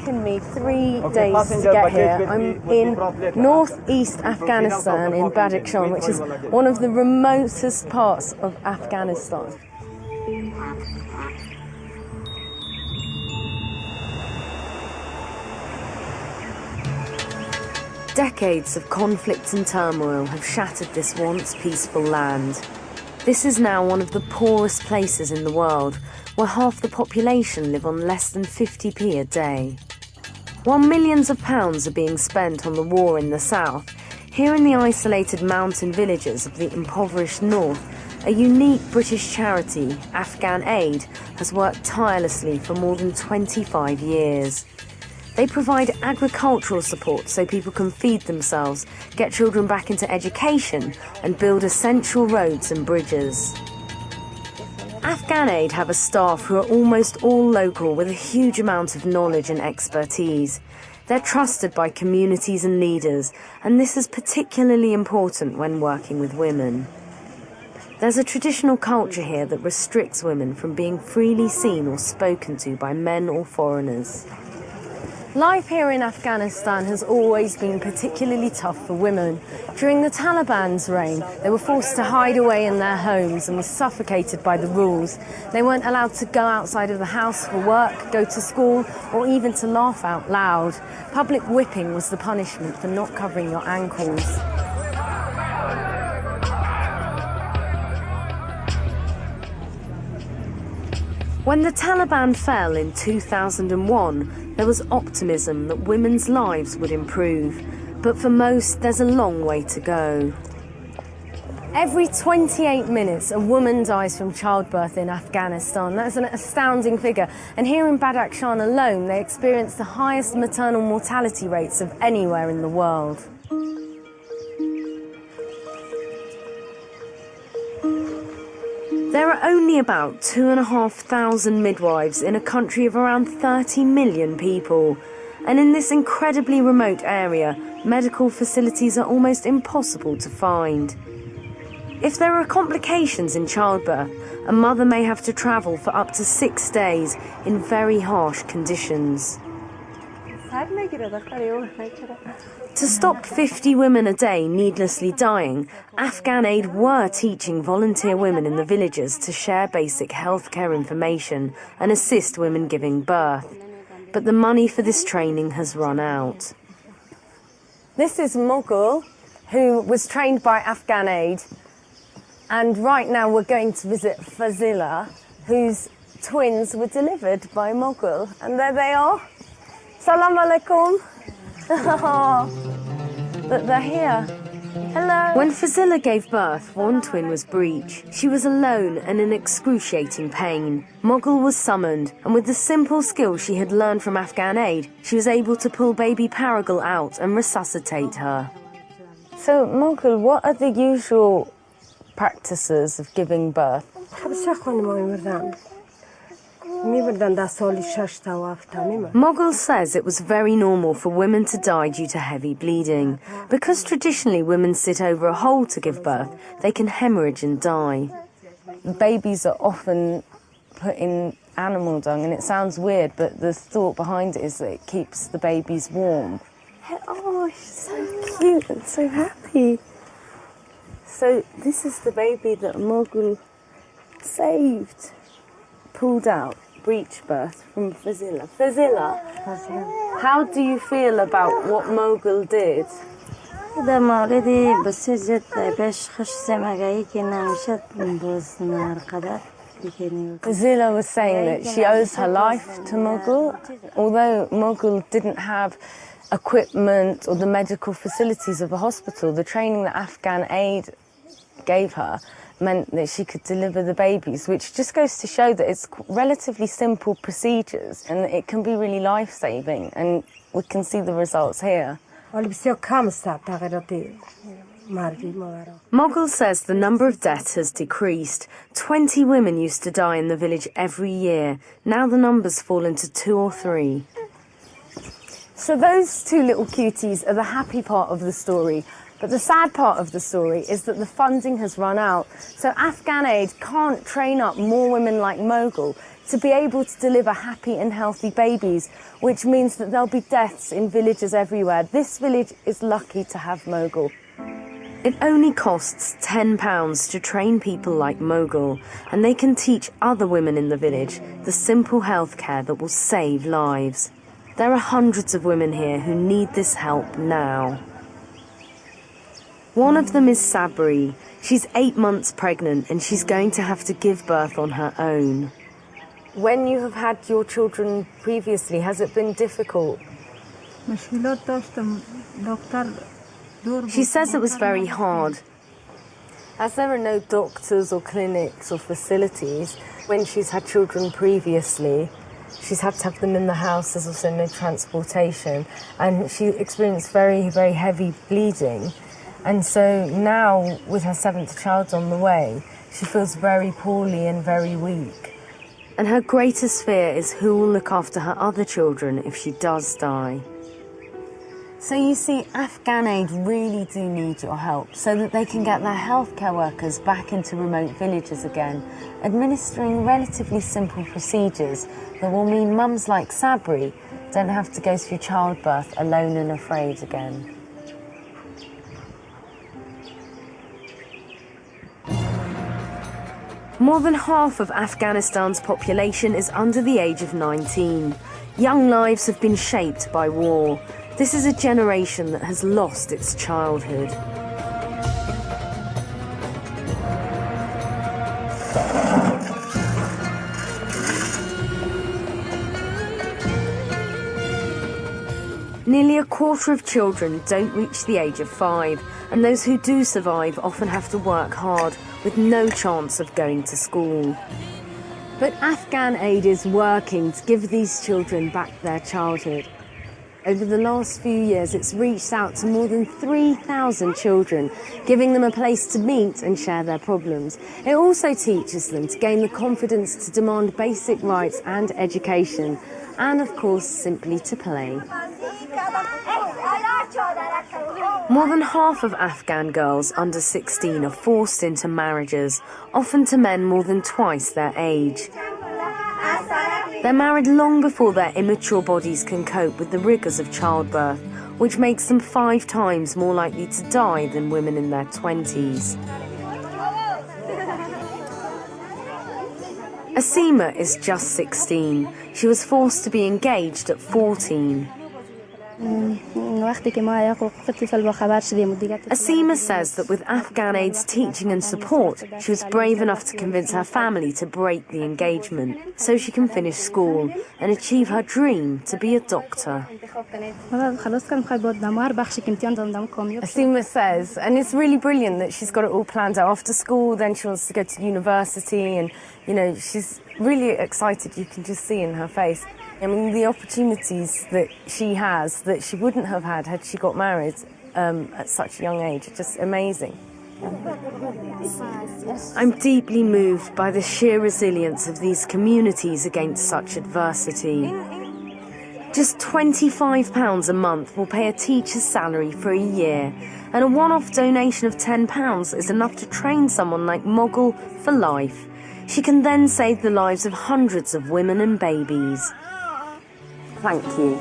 taken me 3 days to get here. I'm in northeast Afghanistan, in Badakhshan, which is one of the remotest parts of Afghanistan. Decades of conflict and turmoil have shattered this once peaceful land. This is now one of the poorest places in the world, where half the population live on less than 50p a day. While millions of pounds are being spent on the war in the south, here in the isolated mountain villages of the impoverished north, a unique British charity, Afghan Aid, has worked tirelessly for more than 25 years. They provide agricultural support so people can feed themselves, get children back into education, and build essential roads and bridges. Afghan Aid have a staff who are almost all local with a huge amount of knowledge and expertise. They're trusted by communities and leaders, and this is particularly important when working with women. There's a traditional culture here that restricts women from being freely seen or spoken to by men or foreigners. Life here in Afghanistan has always been particularly tough for women. During the Taliban's reign, they were forced to hide away in their homes and were suffocated by the rules. They weren't allowed to go outside of the house for work, go to school, or even to laugh out loud. Public whipping was the punishment for not covering your ankles. When the Taliban fell in 2001, there was optimism that women's lives would improve. But for most, there's a long way to go. Every 28 minutes, a woman dies from childbirth in Afghanistan. That's an astounding figure. And here in Badakhshan alone, they experience the highest maternal mortality rates of anywhere in the world. There are only about 2,500 midwives in a country of around 30 million people. And in this incredibly remote area, medical facilities are almost impossible to find. If there are complications in childbirth, a mother may have to travel for up to 6 days in very harsh conditions. To stop 50 women a day needlessly dying, Afghan Aid were teaching volunteer women in the villages to share basic healthcare information and assist women giving birth. But the money for this training has run out. This is Mughal, who was trained by Afghan Aid, and right now we're going to visit Fazila, whose twins were delivered by Mughal, and there they are. Salam alaikum. But they're here. Hello. When Fazila gave birth, one twin was breech. She was alone and in excruciating pain. Mughal was summoned, and with the simple skill she had learned from Afghan Aid, she was able to pull baby Paragal out and resuscitate her. So, Mughal, what are the usual practices of giving birth? Mughal says it was very normal for women to die due to heavy bleeding. Because traditionally women sit over a hole to give birth, they can hemorrhage and die. Babies are often put in animal dung, and it sounds weird, but the thought behind it is that it keeps the babies warm. Oh, she's so cute and so happy. So this is the baby that Mughal saved, pulled out. Breech birth from Fazila. Fazila, how do you feel about what Mughal did? Fazila was saying that she owes her life to Mughal. Although Mughal didn't have equipment or the medical facilities of a hospital, the training that Afghan Aid gave her meant that she could deliver the babies, which just goes to show that it's relatively simple procedures and it can be really life-saving, and we can see the results here. Mughal says the number of deaths has decreased. 20 women used to die in the village every year. Now the numbers fall into 2 or 3. So those two little cuties are the happy part of the story. But the sad part of the story is that the funding has run out. So Afghan Aid can't train up more women like Mughal to be able to deliver happy and healthy babies, which means that there'll be deaths in villages everywhere. This village is lucky to have Mogul. It only costs £10 to train people like Mogul, and they can teach other women in the village the simple healthcare that will save lives. There are hundreds of women here who need this help now. One of them is Sabri. She's 8 months pregnant and she's going to have to give birth on her own. When you have had your children previously, has it been difficult? She says it was very hard. As there are no doctors or clinics or facilities, when she's had children previously, she's had to have them in the house. There's also no transportation, and she experienced very, very heavy bleeding. And so now, with her 7th child on the way, she feels very poorly and very weak. And her greatest fear is who will look after her other children if she does die. So you see, Afghan Aid really do need your help so that they can get their healthcare workers back into remote villages again, administering relatively simple procedures that will mean mums like Sabri don't have to go through childbirth alone and afraid again. More than half of Afghanistan's population is under the age of 19. Young lives have been shaped by war. This is a generation that has lost its childhood. Nearly a quarter of children don't reach the age of 5, and those who do survive often have to work hard with no chance of going to school. But Afghan Aid is working to give these children back their childhood. Over the last few years, it's reached out to more than 3,000 children, giving them a place to meet and share their problems. It also teaches them to gain the confidence to demand basic rights and education, and of course, simply to play. More than half of Afghan girls under 16 are forced into marriages, often to men more than twice their age. They're married long before their immature bodies can cope with the rigours of childbirth, which makes them 5 times more likely to die than women in their 20s. Asima is just 16. She was forced to be engaged at 14. Asima says that with Afghan Aid's teaching and support, she was brave enough to convince her family to break the engagement so she can finish school and achieve her dream to be a doctor. Asima says, and it's really brilliant that she's got it all planned out. After school, then she wants to go to university, and, you know, she's really excited. You can just see in her face. I mean, the opportunities that she has that she wouldn't have had she got married at such a young age are just amazing. I'm deeply moved by the sheer resilience of these communities against such adversity. Just £25 a month will pay a teacher's salary for a year, and a one-off donation of £10 is enough to train someone like Mogul for life. She can then save the lives of hundreds of women and babies. Thank you.